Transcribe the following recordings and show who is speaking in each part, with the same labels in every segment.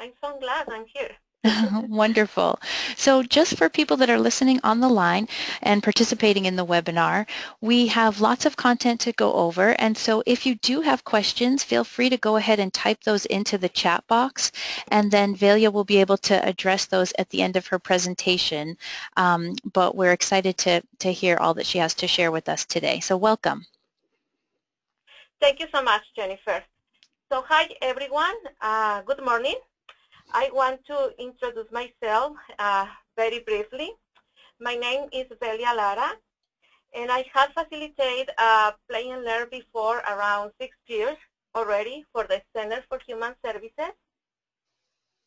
Speaker 1: I'm so glad I'm here.
Speaker 2: Wonderful. So just for people that are listening on the line and participating in the webinar, we have lots of content to go over. And so if you do have questions, feel free to go ahead and type those into the chat box. And then Velia will be able to address those at the end of her presentation. But we're excited to hear all that she has to share with us today. So welcome.
Speaker 1: Thank you so much, Jennifer. So hi, everyone. Good morning. I want to introduce myself very briefly. My name is Velia Lara, and I have facilitated Play and Learn before around 6 years already for the Center for Human Services.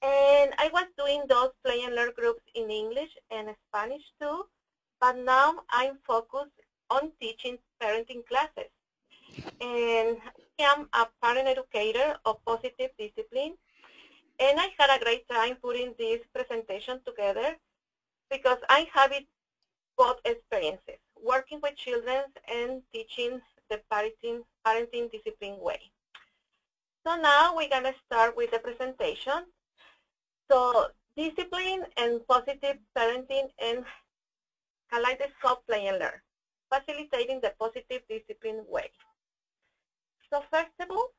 Speaker 1: And I was doing those Play and Learn groups in English and Spanish too, but now I'm focused on teaching parenting classes. And I am a parent educator of positive discipline. And I had a great time putting this presentation together because I have it both experiences, working with children and teaching the parenting discipline way. So now we're going to start with the presentation. So discipline and positive parenting and Kaleidoscope Play and Learn, facilitating the positive discipline way. So first of all,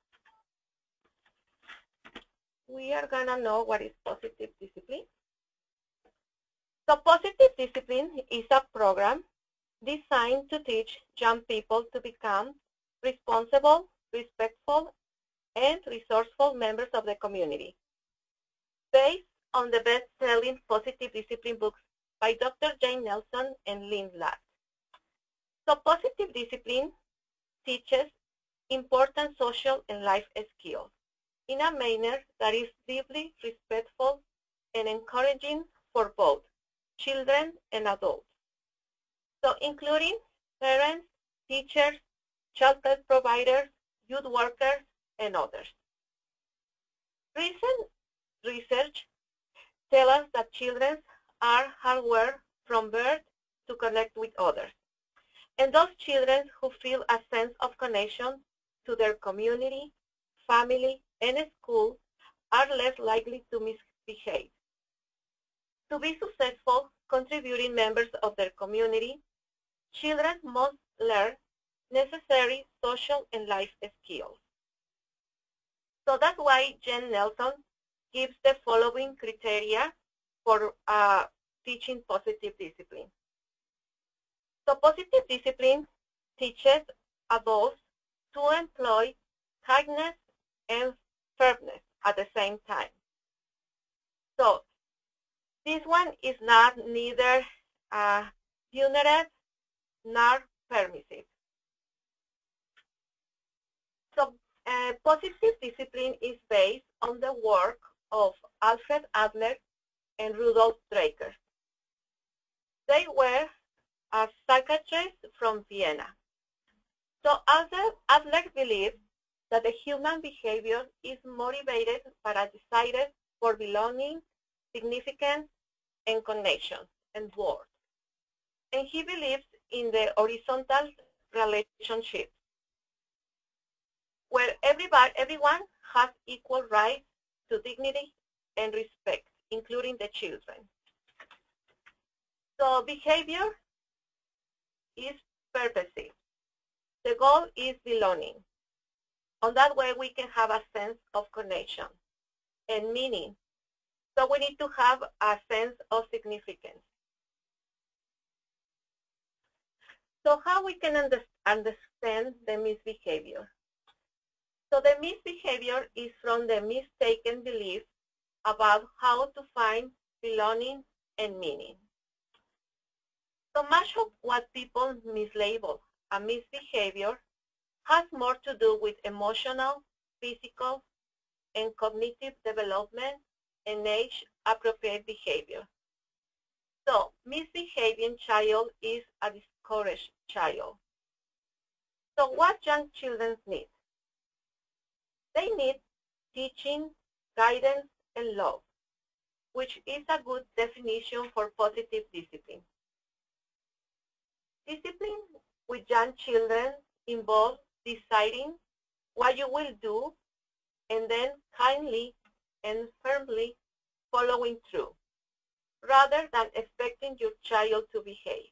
Speaker 1: we are going to know what is positive discipline. So positive discipline is a program designed to teach young people to become responsible, respectful, and resourceful members of the community. Based on the best-selling positive discipline books by Dr. Jane Nelson and Lynn Blatt. So positive discipline teaches important social and life skills in a manner that is deeply respectful and encouraging for both children and adults. So including parents, teachers, child care providers, youth workers, and others. Recent research tells us that children are hardwired from birth to connect with others. And those children who feel a sense of connection to their community, family, and school are less likely to misbehave. To be successful contributing members of their community, children must learn necessary social and life skills. So that's why Jen Nelson gives the following criteria for teaching positive discipline. So positive discipline teaches adults to employ kindness and firmness at the same time. So this one is not neither punitive nor permissive. So positive discipline is based on the work of Alfred Adler and Rudolf Dreikurs. They were a psychiatrist from Vienna. So Adler believed that the human behavior is motivated by a desire for belonging, significance, and connection, and worth. And he believes in the horizontal relationship, where everyone has equal rights to dignity and respect, including the children. So behavior is purposive. The goal is belonging. On that way, we can have a sense of connection and meaning. So we need to have a sense of significance. So how we can understand the misbehavior? So the misbehavior is from the mistaken belief about how to find belonging and meaning. So much of what people mislabel a misbehavior has more to do with emotional, physical, and cognitive development and age-appropriate behavior. So misbehaving child is a discouraged child. So what young children need? They need teaching, guidance, and love, which is a good definition for positive discipline. Discipline with young children involves deciding what you will do and then kindly and firmly following through, rather than expecting your child to behave.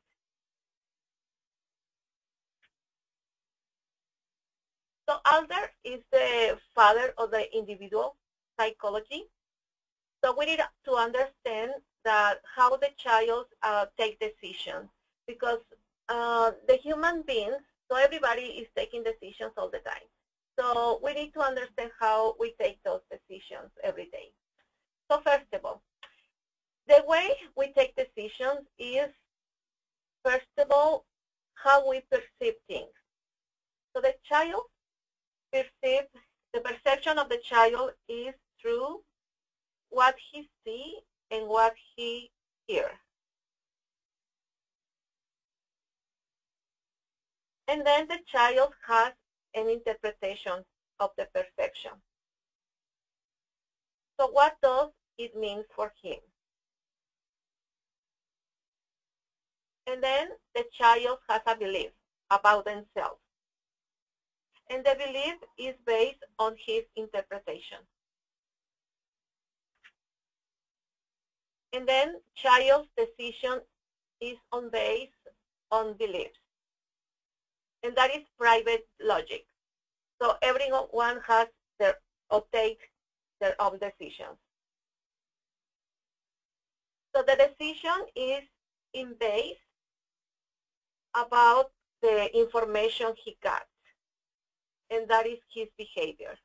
Speaker 1: So Adler is the father of the individual psychology. So we need to understand that how the child take decisions, because the human beings, so everybody is taking decisions all the time. So we need to understand how we take those decisions every day. So first of all, the way we take decisions is, first of all, how we perceive things. So the child perceives, the perception of the child is through what he sees and what he hears. And then the child has an interpretation of the perception. So what does it mean for him? And then the child has a belief about themselves. And the belief is based on his interpretation. And then child's decision is based on beliefs. And that is private logic. So everyone has or takes their own decisions. So the decision is in base about the information he got, and that is his behavior.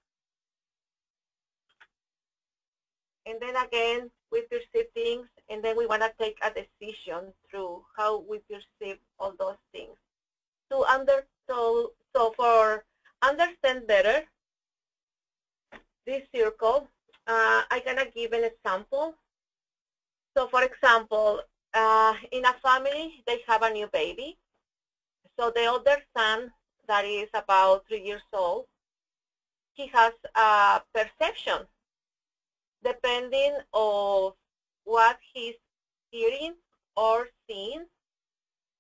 Speaker 1: And then again, we perceive things, and then we want to take a decision through how we perceive all those things. So for understand better this circle, I'm gonna give an example. So for example, in a family, they have a new baby. So the older son, that is about 3 years old, he has a perception depending on what he's hearing or seeing.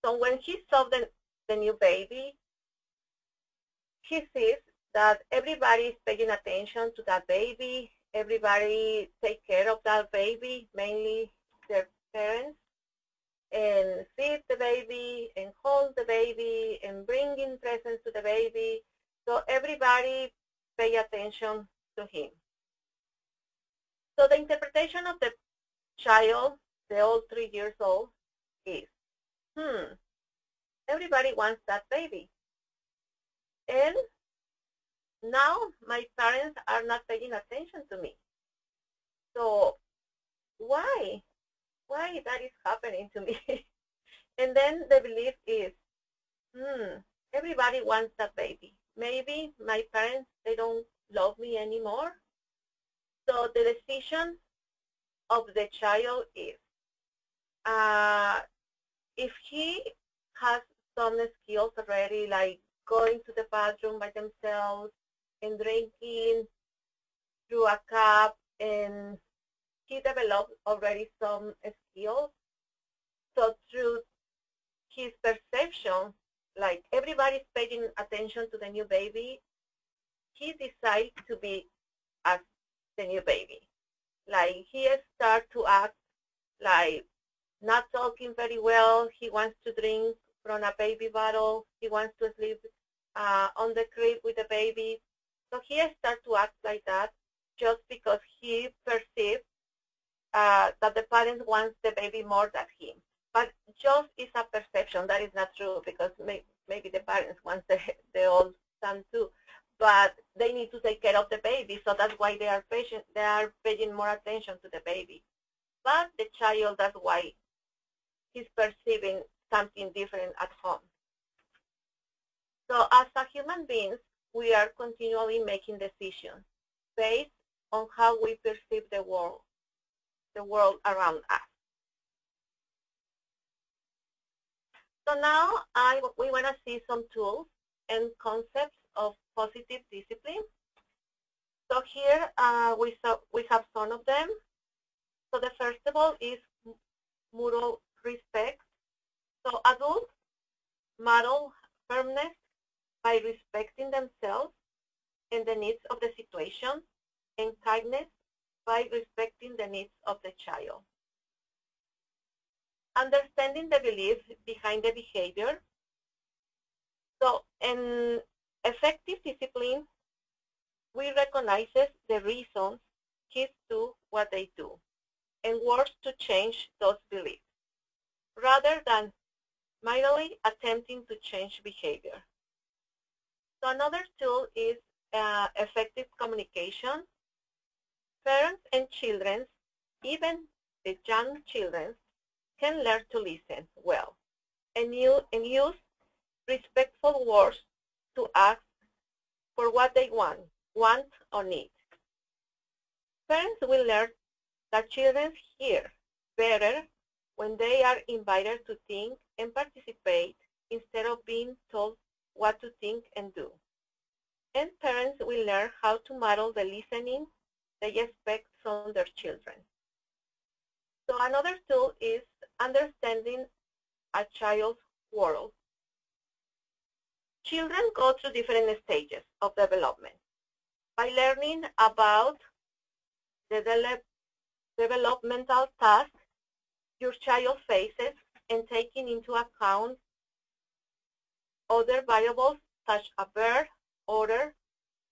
Speaker 1: So when he saw the new baby, he sees that everybody is paying attention to that baby. Everybody take care of that baby, mainly their parents, and feed the baby and hold the baby and bring in presents to the baby. So everybody pay attention to him. So the interpretation of the child, the old 3 years old, is, everybody wants that baby. And now my parents are not paying attention to me. So why? Why that is happening to me? And then the belief is, everybody wants that baby. Maybe my parents, they don't love me anymore. So the decision of the child is, if he has some skills already, like going to the bathroom by themselves and drinking through a cup, and he developed already some skills. So through his perception, like everybody's paying attention to the new baby, he decides to be as the new baby. Like he starts to act like not talking very well. He wants to drink from a baby bottle. He wants to sleep on the crib with the baby. So he starts to act like that just because he perceives that the parents want the baby more than him. But just is a perception. That is not true, because maybe the parents want the old son too. But they need to take care of the baby, so that's why they are paying more attention to the baby. But the child, that's why he's perceiving something different at home. So as a human beings, we are continually making decisions based on how we perceive the world around us. So now we want to see some tools and concepts of positive discipline. So here we have some of them. So the first of all is mutual respect. So adults model firmness by respecting themselves and the needs of the situation, and kindness by respecting the needs of the child. Understanding the belief behind the behavior. So in effective discipline, we recognize the reasons kids do what they do and work to change those beliefs, rather than merely attempting to change behavior. So another tool is effective communication. Parents and children, even the young children, can learn to listen well and use respectful words to ask for what they want or need. Parents will learn that children hear better when they are invited to think and participate instead of being told what to think and do. And parents will learn how to model the listening they expect from their children. So another tool is understanding a child's world. Children go through different stages of development. By learning about the developmental tasks your child faces and taking into account other variables such as birth, order,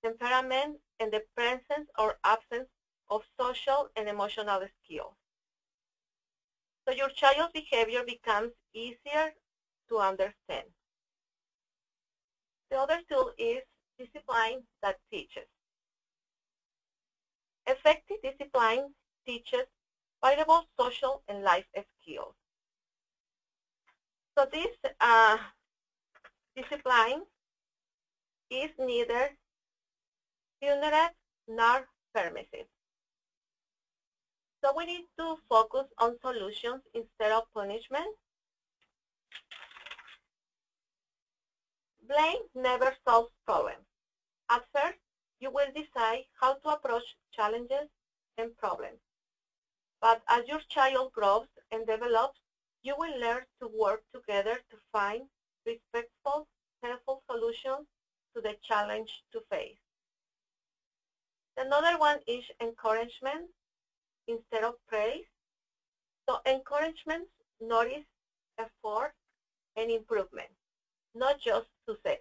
Speaker 1: temperament, and the presence or absence of social and emotional skills. So your child's behavior becomes easier to understand. The other tool is discipline that teaches. Effective discipline teaches valuable social and life skills. So this discipline is neither punitive nor permissive. So we need to focus on solutions instead of punishment. Blame never solves problems. At first, you will decide how to approach challenges and problems. But as your child grows and develops, you will learn to work together to find respectful, helpful solutions to the challenge to face. Another one is encouragement instead of praise. So encouragement notice effort and improvement, not just success,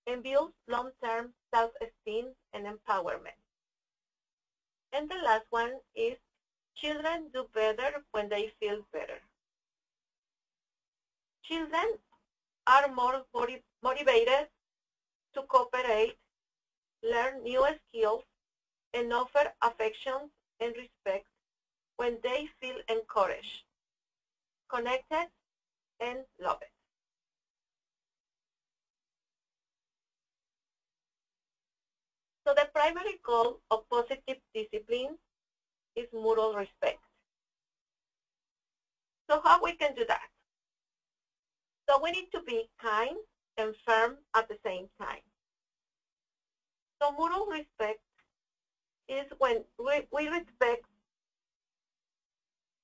Speaker 1: and builds long-term self-esteem and empowerment. And the last one is children do better when they feel better. Children are more motivated to cooperate, learn new skills, and offer affection and respect when they feel encouraged, connected, and loved. So the primary goal of positive discipline is mutual respect. So how we can do that? So we need to be kind and firm at the same time. So mutual respect is when we respect,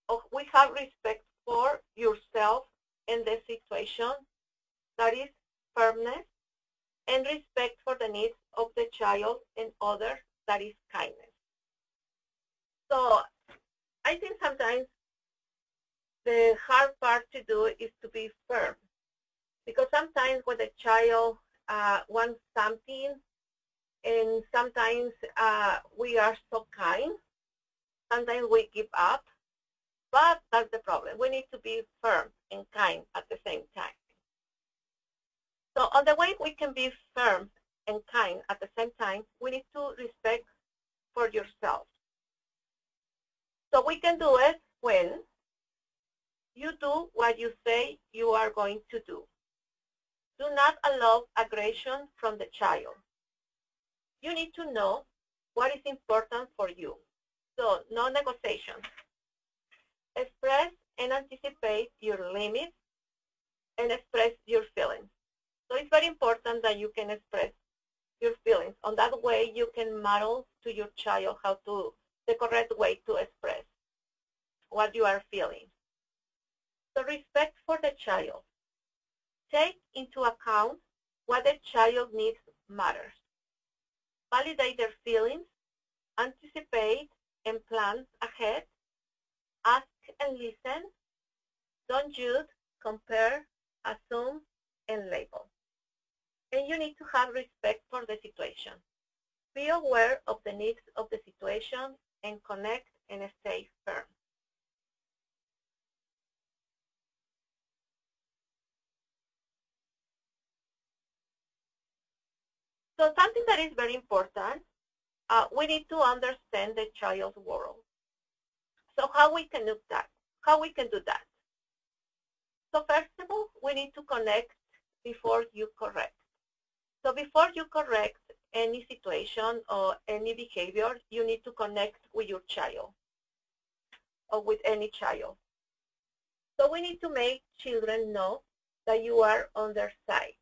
Speaker 1: or we have respect for yourself and the situation, that is firmness, and respect for the needs of the child and others, that is kindness. So I think sometimes the hard part to do is to be firm, because sometimes when the child wants something, and sometimes we are so kind, sometimes we give up, but that's the problem. We need to be firm and kind at the same time. So on the way we can be firm and kind at the same time, we need to respect for yourself. So we can do it when you do what you say you are going to do. Do not allow aggression from the child. You need to know what is important for you. So no negotiations. Express and anticipate your limits and express your feelings. So it's very important that you can express your feelings. On that way, you can model to your child how to, the correct way to express what you are feeling. So respect for the child. Take into account what the child needs matters. Validate their feelings. Anticipate and plan ahead. Ask and listen. Don't judge, compare, assume, and label. And you need to have respect for the situation. Be aware of the needs of the situation and connect and stay firm. So something that is very important, we need to understand the child's world. So how we can do that? How we can do that? So first of all, we need to connect before you correct. So before you correct any situation or any behavior, you need to connect with your child or with any child. So we need to make children know that you are on their side.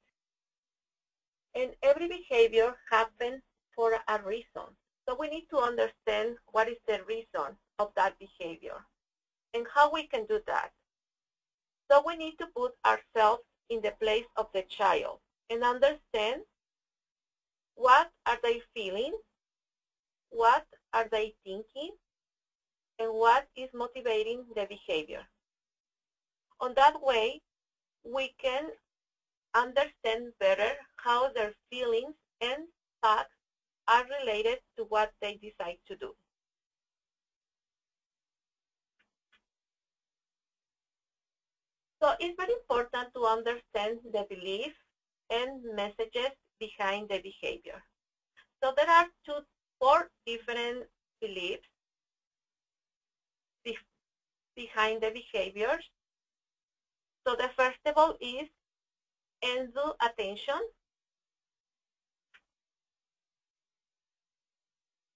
Speaker 1: And every behavior happens for a reason. So we need to understand what is the reason of that behavior and how we can do that. So we need to put ourselves in the place of the child and understand what are they feeling, what are they thinking, and what is motivating the behavior. On that way, we can understand better how their feelings and thoughts are related to what they decide to do. So it's very important to understand the beliefs and messages behind the behavior. So there are four different beliefs behind the behaviors. So the first of all is undue attention.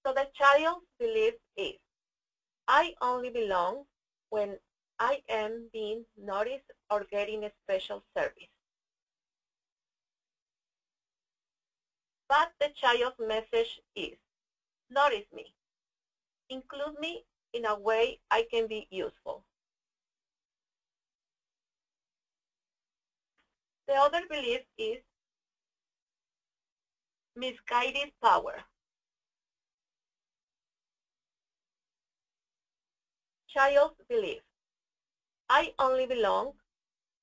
Speaker 1: So the child's belief is, I only belong when I am being noticed or getting a special service. But the child's message is, notice me, include me in a way I can be useful. The other belief is misguided power. Child's belief, I only belong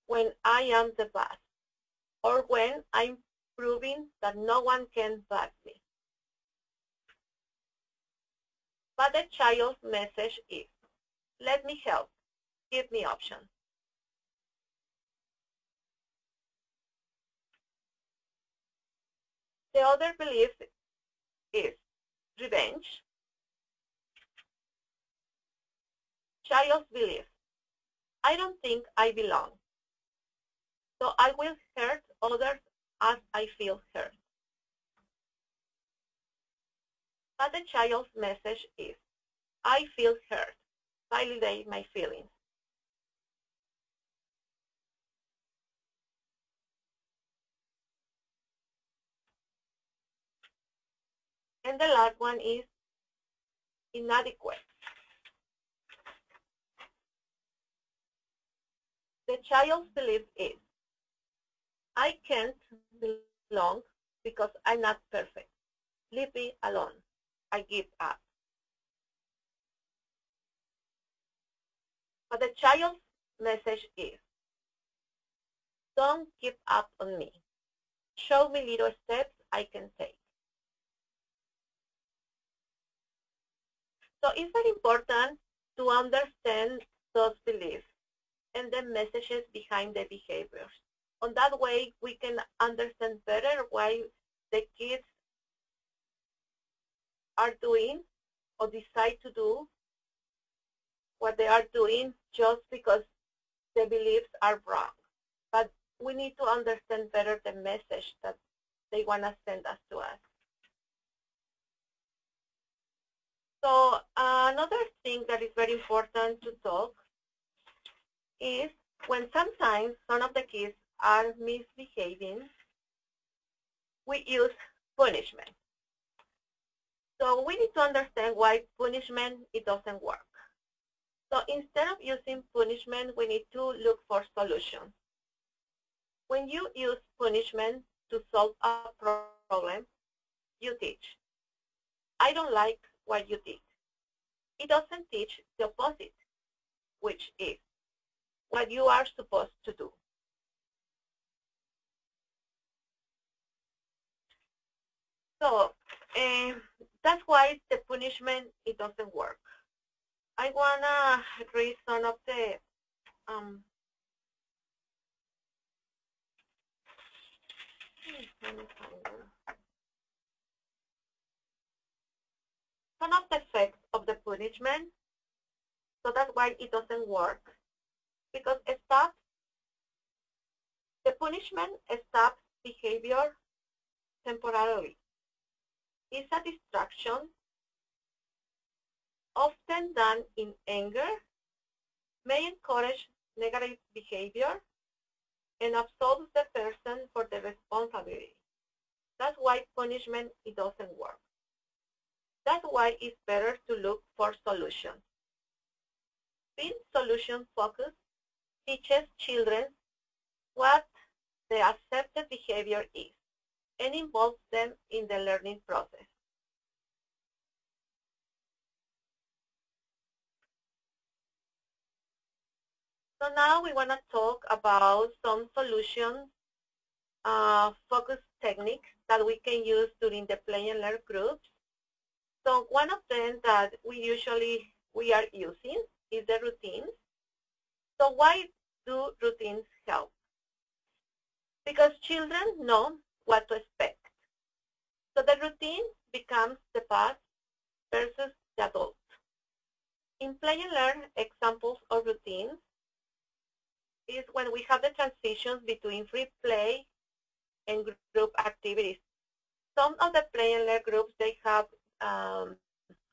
Speaker 1: when I am the boss or when I'm proving that no one can back me. But the child's message is, let me help, give me options. The other belief is revenge. Child's belief, I don't think I belong, so I will hurt others as I feel hurt. But the child's message is, I feel hurt, validate my feelings. And the last one is inadequate. The child's belief is, I can't belong because I'm not perfect. Leave me alone. I give up. But the child's message is, don't give up on me. Show me little steps I can take. So it's very important to understand those beliefs and the messages behind the behaviors. On that way, we can understand better why the kids are doing or decide to do what they are doing just because the beliefs are wrong. But we need to understand better the message that they want to send us to us. So another thing that is very important to talk is when sometimes some of the kids are misbehaving, we use punishment. So we need to understand why punishment, it doesn't work. So instead of using punishment, we need to look for solutions. When you use punishment to solve a problem, you teach. I don't like what you did. it doesn't teach the opposite, which is what you are supposed to do. So that's why the punishment, it doesn't work. I wanna read some of the some of the effects of the punishment. So that's why it doesn't work, because the punishment stops behavior temporarily. It's a distraction, often done in anger, may encourage negative behavior and absolves the person for the responsibility. That's why punishment, it doesn't work. That's why it's better to look for solutions. Being solution-focused teaches children what the accepted behavior is and involves them in the learning process. So now we want to talk about some solution focus techniques that we can use during the play and learn groups. So one of them that we are using is the routines. So why do routines help? Because children know what to expect. So the routine becomes the past versus the adult. In play and learn, examples of routines is when we have the transitions between free play and group activities. Some of the play and learn groups, they have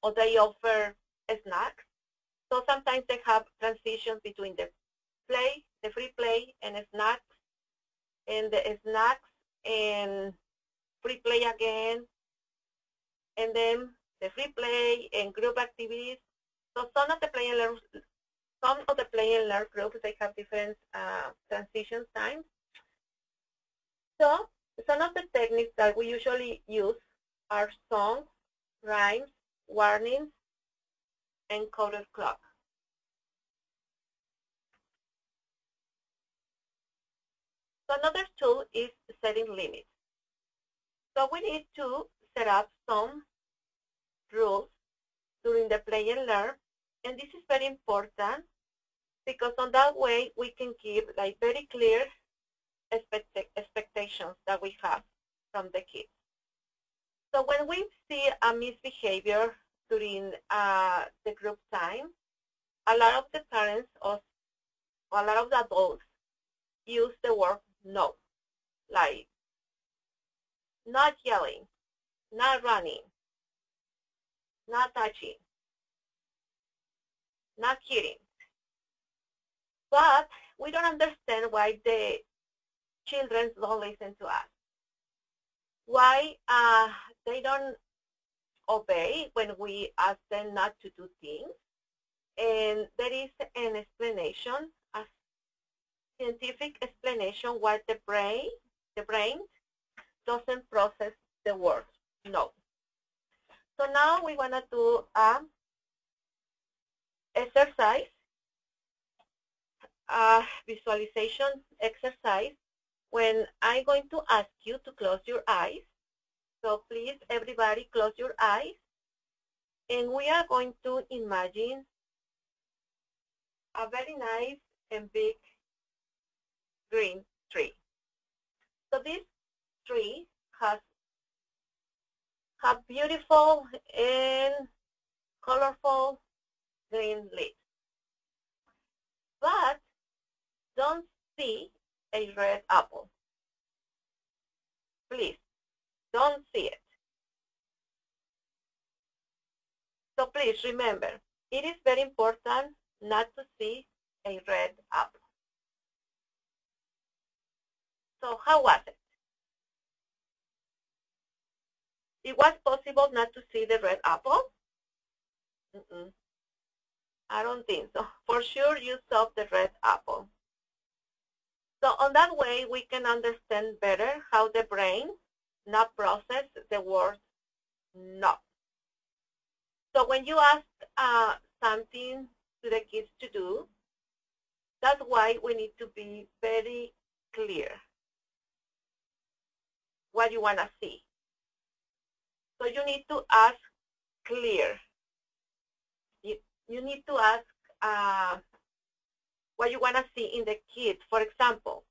Speaker 1: or they offer snacks. So sometimes they have transitions between the free play and snacks, and the snacks and free play again, and then the free play and group activities. So some of the play and learn groups, they have different transition times. So some of the techniques that we usually use are songs, rhymes, warnings, and coded clock. So another tool is setting limits. So we need to set up some rules during the play and learn, and this is very important because on that way we can give like very clear expectations that we have from the kids. So when we see a misbehavior during the group time, a lot of the parents or a lot of the adults use the word no, like not yelling, not running, not touching, not hitting. But we don't understand why the children don't listen to us. Why they don't obey when we ask them not to do things. And there is an explanation, a scientific explanation why the brain doesn't process the word no. So now we want to do exercise, visualization exercise, when I'm going to ask you to close your eyes. So please, everybody, close your eyes. And we are going to imagine a very nice and big green tree. So this tree has beautiful and colorful green leaves. But don't see a red apple. Please, don't see it. So please remember, it is very important not to see a red apple. So how was it? It was possible not to see the red apple? I don't think so. For sure you saw the red apple. So on that way we can understand better how the brain not process the word no. So when you ask something to the kids to do, that's why we need to be very clear what you want to see. So you need to ask clear. You need to ask what you want to see in the kids. For example,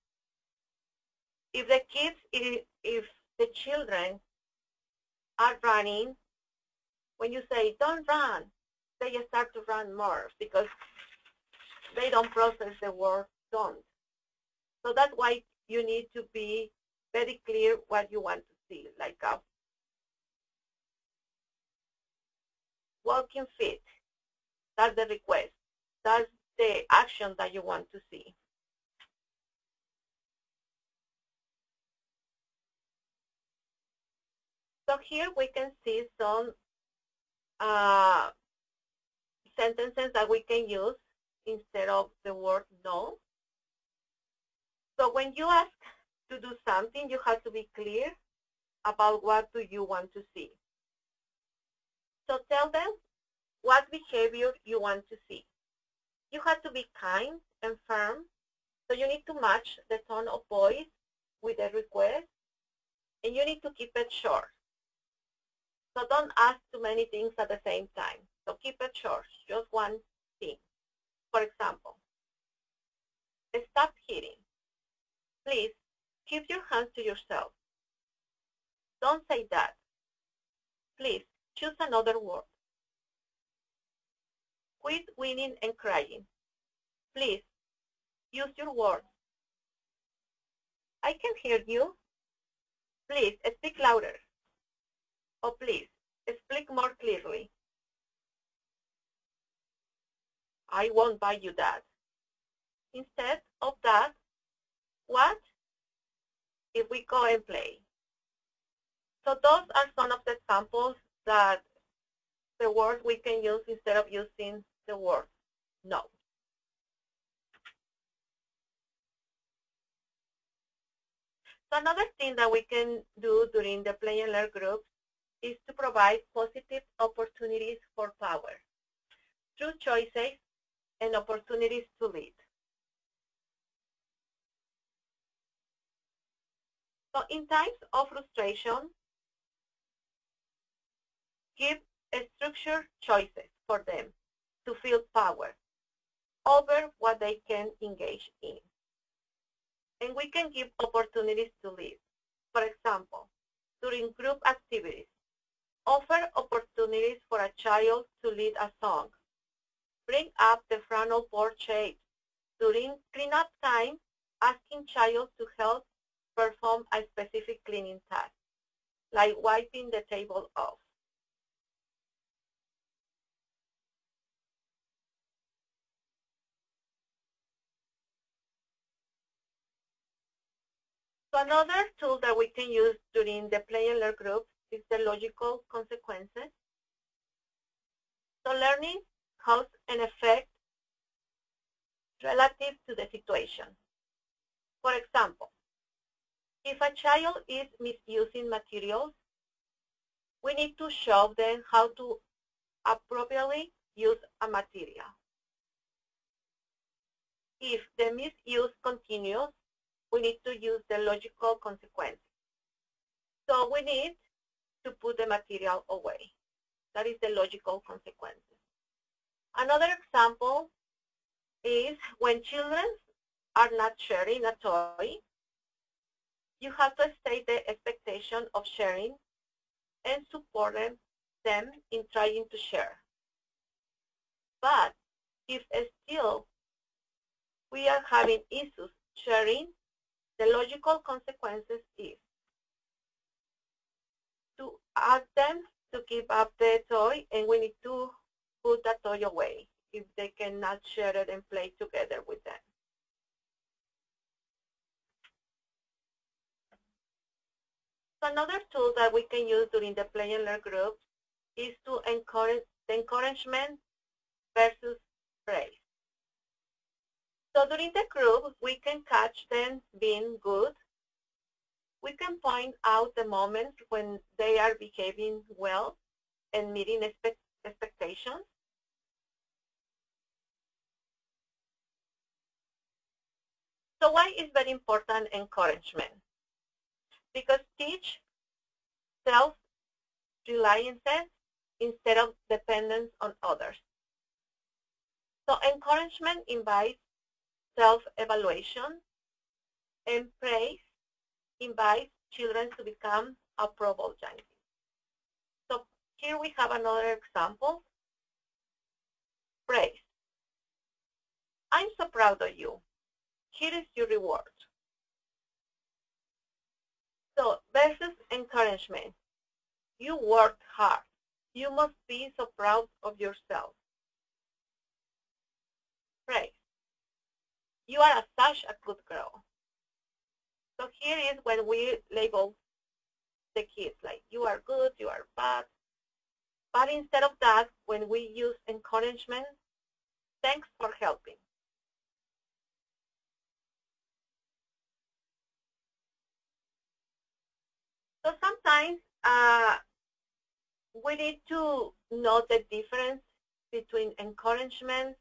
Speaker 1: if the kids, if the children are running, when you say don't run, they start to run more because they don't process the word don't. So that's why you need to be very clear what you want to see, like a walking fit. That's the request. That's the action that you want to see. So here we can see some sentences that we can use instead of the word no. So when you ask to do something, you have to be clear about what do you want to see. So tell them what behavior you want to see. You have to be kind and firm. So you need to match the tone of voice with the request, and you need to keep it short. So don't ask too many things at the same time. So keep it short, just one thing. For example, stop hitting. Please keep your hands to yourself. Don't say that. Please choose another word. Quit whining and crying. Please use your words. I can hear you. Please speak louder. Oh, please speak more clearly. I won't buy you that. Instead of that, what if we go and play? So those are some of the examples that the words we can use instead of using the word no. So another thing that we can do during the play and learn groups is to provide positive opportunities for power through choices and opportunities to lead. So in times of frustration, give structured choices for them to feel power over what they can engage in. And we can give opportunities to lead. For example, during group activities, offer opportunities for a child to lead a song. Bring up the frontal board shape. During cleanup time, asking child to help perform a specific cleaning task, like wiping the table off. So another tool that we can use during the play and learn group is the logical consequences. So learning cause and effect relative to the situation. For example, if a child is misusing materials, we need to show them how to appropriately use a material. If the misuse continues, we need to use the logical consequences. So we need to put the material away. That is the logical consequences. Another example is when children are not sharing a toy, you have to state the expectation of sharing and support them in trying to share. But if still we are having issues sharing, the logical consequences is to ask them to give up the toy, and we need to put the toy away if they cannot share it and play together with them. So another tool that we can use during the play and learn groups is to encourage the encouragement versus praise. So during the group, we can catch them being good. We can point out the moments when they are behaving well and meeting expectations. So why is very important encouragement? Because teach self-reliance instead of dependence on others. So encouragement invites self-evaluation, and praise invites children to become approval junkies. So here we have another example. Praise. I'm so proud of you. Here is your reward. So versus encouragement. You worked hard. You must be so proud of yourself. Praise. You are such a good girl. So here is when we label the kids like you are good, you are bad. But instead of that, when we use encouragement, thanks for helping. So sometimes we need to know the difference between encouragement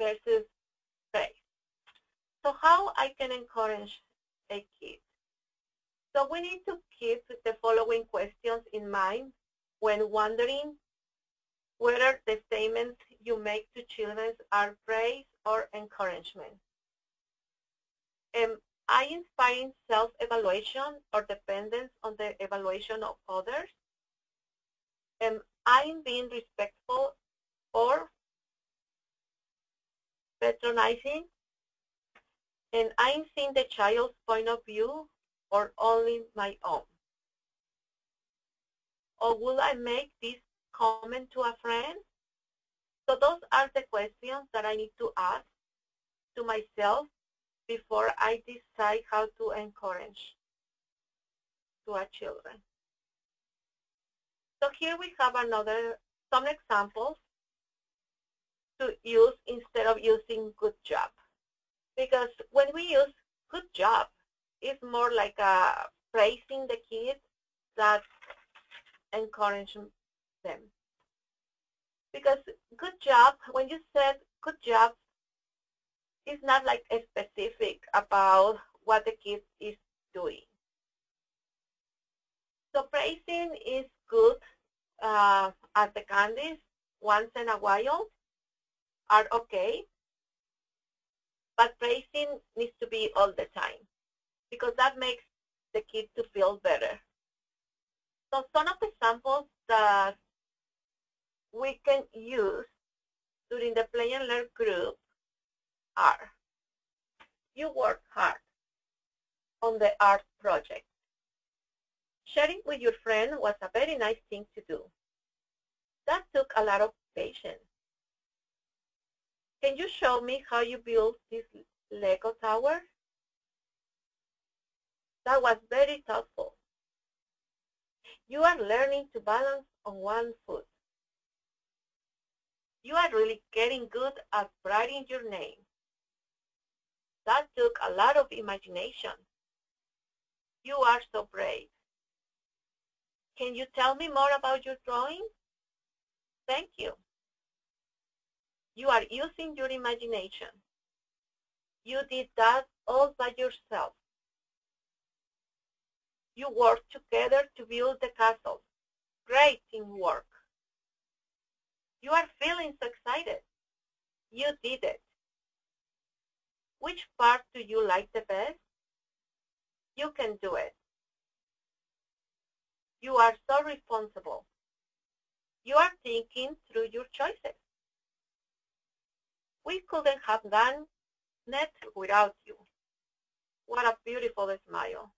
Speaker 1: versus praise. So how I can encourage a kid? So we need to keep the following questions in mind when wondering whether the statements you make to children are praise or encouragement. Am I inspiring self-evaluation or dependence on the evaluation of others? Am I being respectful or patronizing? And I'm seeing the child's point of view or only my own? Or will I make this comment to a friend? So those are the questions that I need to ask to myself before I decide how to encourage to our children. So here we have some examples to use instead of using good job. Because when we use good job, it's more like praising the kids that encouraging them. Because good job, when you said good job, it's not like a specific about what the kid is doing. So praising is good at the candies once in a while are okay, but praising needs to be all the time because that makes the kid to feel better. So some of the examples that we can use during the play and learn group are: you worked hard on the art project. Sharing with your friend was a very nice thing to do. That took a lot of patience. Can you show me how you built this Lego tower? That was very thoughtful. You are learning to balance on one foot. You are really getting good at writing your name. That took a lot of imagination. You are so brave. Can you tell me more about your drawing? Thank you. You are using your imagination. You did that all by yourself. You worked together to build the castle. Great teamwork. You are feeling so excited. You did it. Which part do you like the best? You can do it. You are so responsible. You are thinking through your choices. We couldn't have done it without you. What a beautiful smile.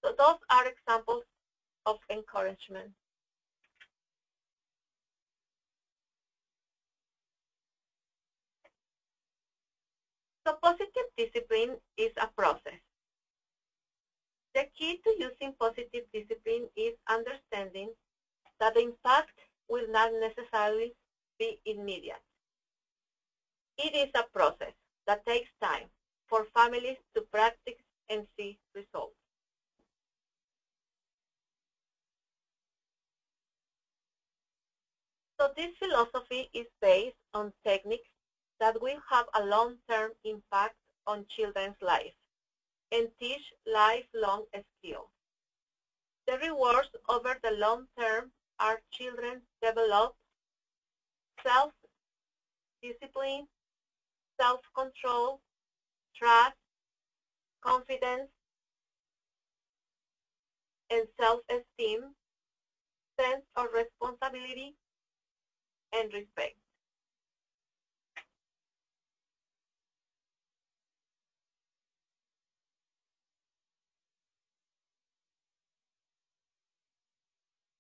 Speaker 1: So those are examples of encouragement. So positive discipline is a process. The key to using positive discipline is understanding that the impact will not necessarily be immediate. It is a process that takes time for families to practice and see results. So this philosophy is based on techniques that will have a long-term impact on children's life and teach lifelong skills. The rewards over the long term are children develop self-discipline, self-control, trust, confidence, and self-esteem, sense of responsibility, and respect.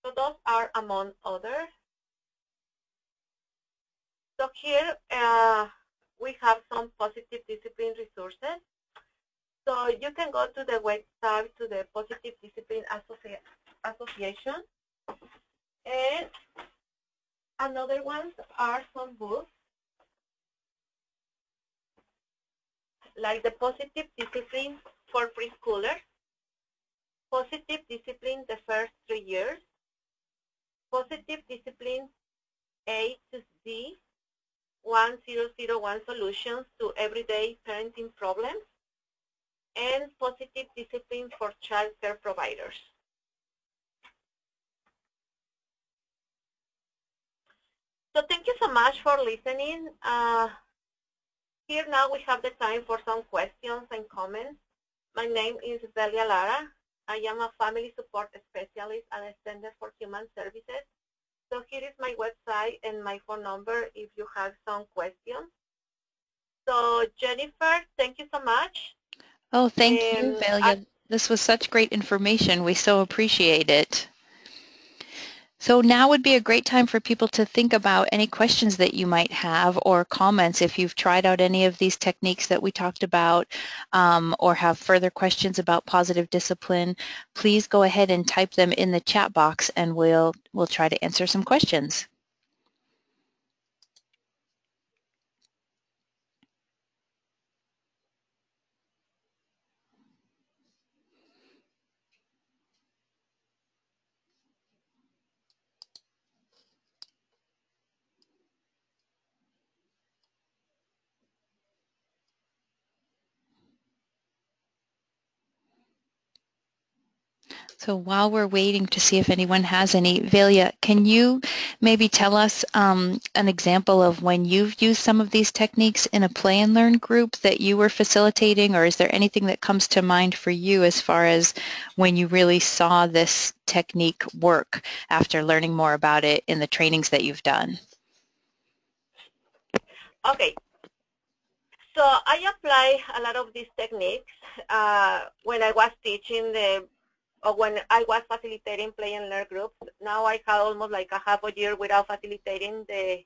Speaker 1: So those are among others. So here we have some positive discipline resources. So you can go to the website to the Positive Discipline Association. And another ones are some books like the Positive Discipline for Preschoolers, Positive Discipline the First 3 Years, Positive Discipline A to Z, 1001 Solutions to Everyday Parenting Problems, and Positive Discipline for Child Care Providers. So thank you so much for listening. Here now we have the time for some questions and comments. My name is Delia Lara. I am a family support specialist and extender for human services. So here is my website and my phone number if you have some questions. So Jennifer, thank you so much.
Speaker 2: Oh, thank you, Velia. This was such great information. We so appreciate it. So now would be a great time for people to think about any questions that you might have or comments if you've tried out any of these techniques that we talked about or have further questions about positive discipline. Please go ahead and type them in the chat box and we'll try to answer some questions. So while we're waiting to see if anyone has any, Velia, can you maybe tell us an example of when you've used some of these techniques in a play and learn group that you were facilitating, or is there anything that comes to mind for you as far as when you really saw this technique work after learning more about it in the trainings that you've done?
Speaker 1: Okay. So I apply a lot of these techniques when I was teaching or when I was facilitating play and learn groups. Now I have almost like a half a year without facilitating the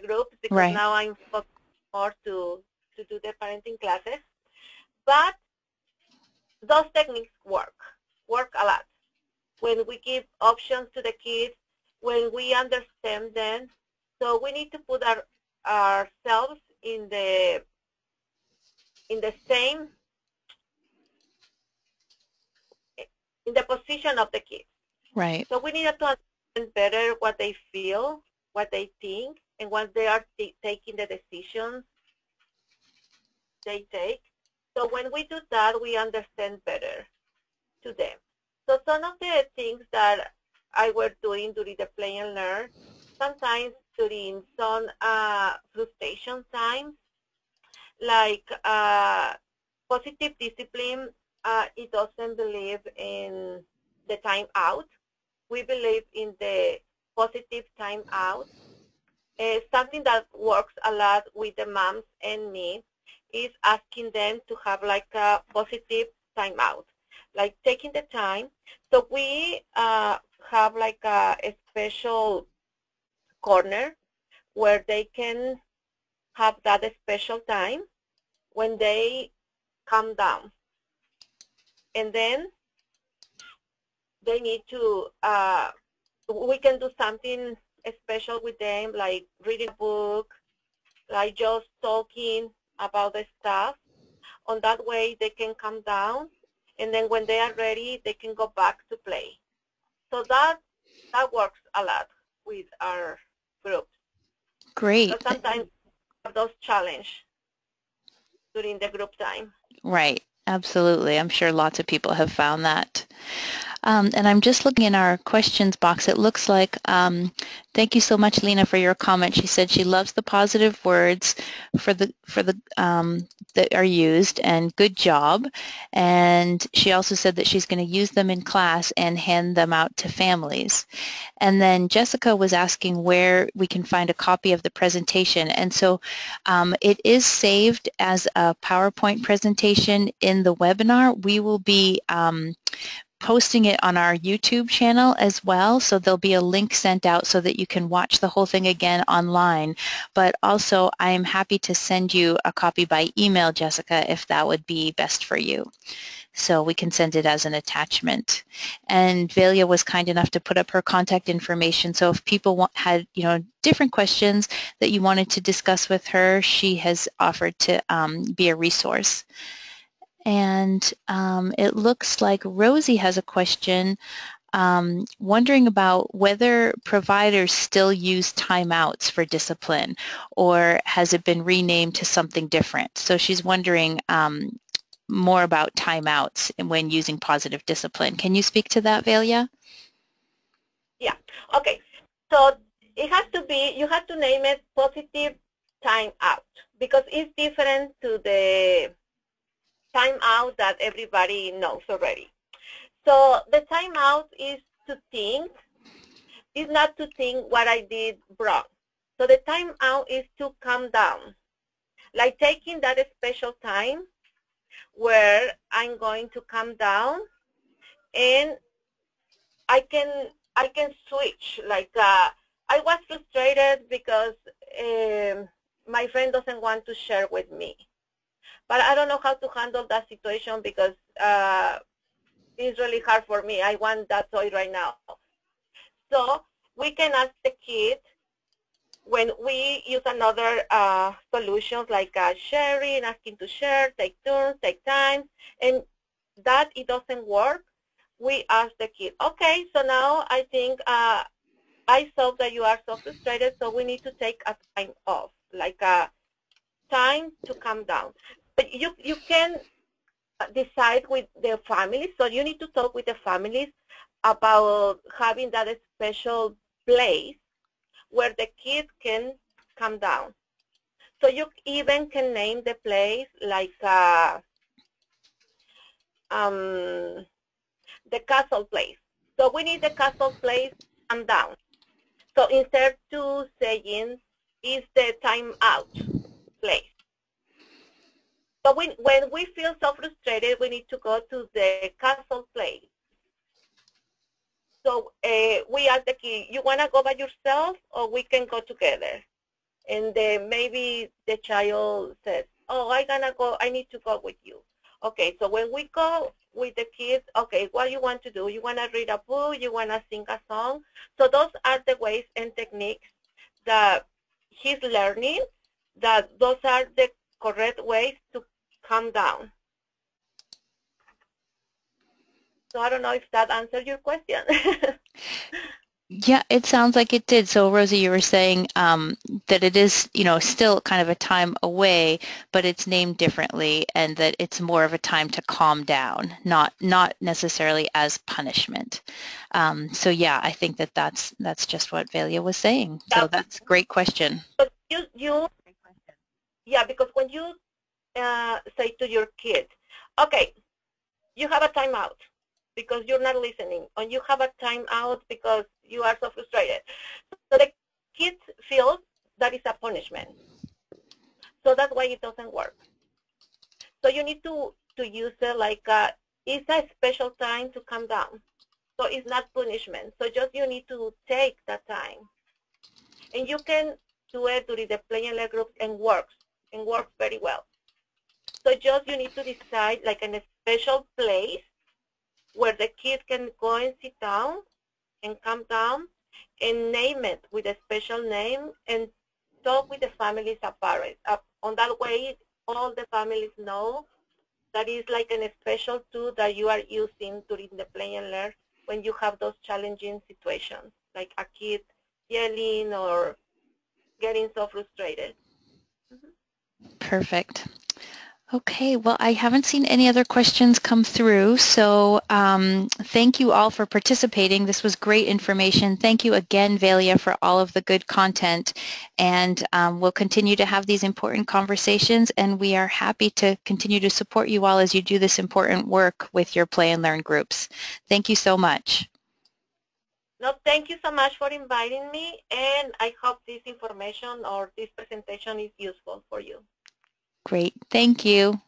Speaker 1: groups because
Speaker 2: Right.
Speaker 1: now I'm focused more to do the parenting classes. But those techniques work a lot. When we give options to the kids, when we understand them, so we need to put ourselves in the same, in the position of the kids.
Speaker 2: Right.
Speaker 1: So we need to understand better what they feel, what they think, and once they are taking the decisions they take. So when we do that, we understand better to them. So some of the things that I was doing during the play and learn, sometimes during some frustration times, like positive discipline, it doesn't believe in the time out. We believe in the positive time out. Something that works a lot with the moms and me is asking them to have like a positive time out, like taking the time. So we have like a special corner where they can have that special time when they calm down. And then they need to, we can do something special with them, like reading a book, like just talking about the stuff. On that way, they can calm down, and then when they are ready, they can go back to play. So that works a lot with our groups.
Speaker 2: Great.
Speaker 1: Because sometimes have those challenges during the group time.
Speaker 2: Right. Absolutely. I'm sure lots of people have found that. And I'm just looking in our questions box. It looks like, thank you so much, Lena, for your comment. She said she loves the positive words for the that are used, and good job. And she also said that she's going to use them in class and hand them out to families. And then Jessica was asking where we can find a copy of the presentation. And so it is saved as a PowerPoint presentation in the webinar. We will be posting it on our YouTube channel as well, so there'll be a link sent out so that you can watch the whole thing again online. But also, I am happy to send you a copy by email, Jessica, if that would be best for you. So we can send it as an attachment. And Velia was kind enough to put up her contact information, so if people had different questions that you wanted to discuss with her, she has offered to be a resource. And it looks like Rosie has a question wondering about whether providers still use timeouts for discipline, or has it been renamed to something different? So she's wondering more about timeouts when using positive discipline. Can you speak to that, Velia?
Speaker 1: Yeah. Okay. So it has to be, you have to name it positive timeout, because it's different to the timeout that everybody knows already. So the timeout is to think, is not to think what I did wrong. So the timeout is to calm down, like taking that special time where I'm going to calm down, and I can switch. Like I was frustrated because my friend doesn't want to share with me, but I don't know how to handle that situation because it's really hard for me. I want that toy right now. So we can ask the kid, when we use another solutions like sharing, asking to share, take turns, take time, and that it doesn't work, we ask the kid, okay, so now I think I saw that you are so frustrated, so we need to take a time off, like a time to calm down. But you can decide with the families, so you need to talk with the families about having that special place where the kids can calm down. So you even can name the place like the castle place. So we need the castle place calm down. So instead to saying is the time out place. So when we feel so frustrated, we need to go to the castle place. So we ask the kid, you want to go by yourself or we can go together? And then maybe the child says, oh, I need to go with you. Okay, so when we go with the kids, okay, what you want to do? You want to read a book? You want to sing a song? So those are the ways and techniques that he's learning, that those are the correct ways to calm down. So I don't know if that answered your question.
Speaker 2: Yeah, it sounds like it did. So Rosie, you were saying that it is, still kind of a time away, but it's named differently, and that it's more of a time to calm down, not necessarily as punishment. So yeah, I think that's just what Velia was saying. So that's a great question.
Speaker 1: But yeah, because when you say to your kid, okay, you have a timeout because you're not listening, or you have a timeout because you are so frustrated. So the kid feels that is a punishment. So that's why it doesn't work. So you need to use it like it's a special time to calm down. So it's not punishment. So just you need to take that time. And you can do it during the play and learn groups and works very well. So just you need to decide like in a special place where the kid can go and sit down and calm down and name it with a special name and talk with the families about it. On that way, all the families know that is like a special tool that you are using during the play and learn when you have those challenging situations, like a kid yelling or getting so frustrated.
Speaker 2: Perfect. Okay, well, I haven't seen any other questions come through, so thank you all for participating. This was great information. Thank you again, Velia, for all of the good content, and we'll continue to have these important conversations, and we are happy to continue to support you all as you do this important work with your Play and Learn groups. Thank you so much.
Speaker 1: No, thank you so much for inviting me, and I hope this information or this presentation is useful for you.
Speaker 2: Great. Thank you.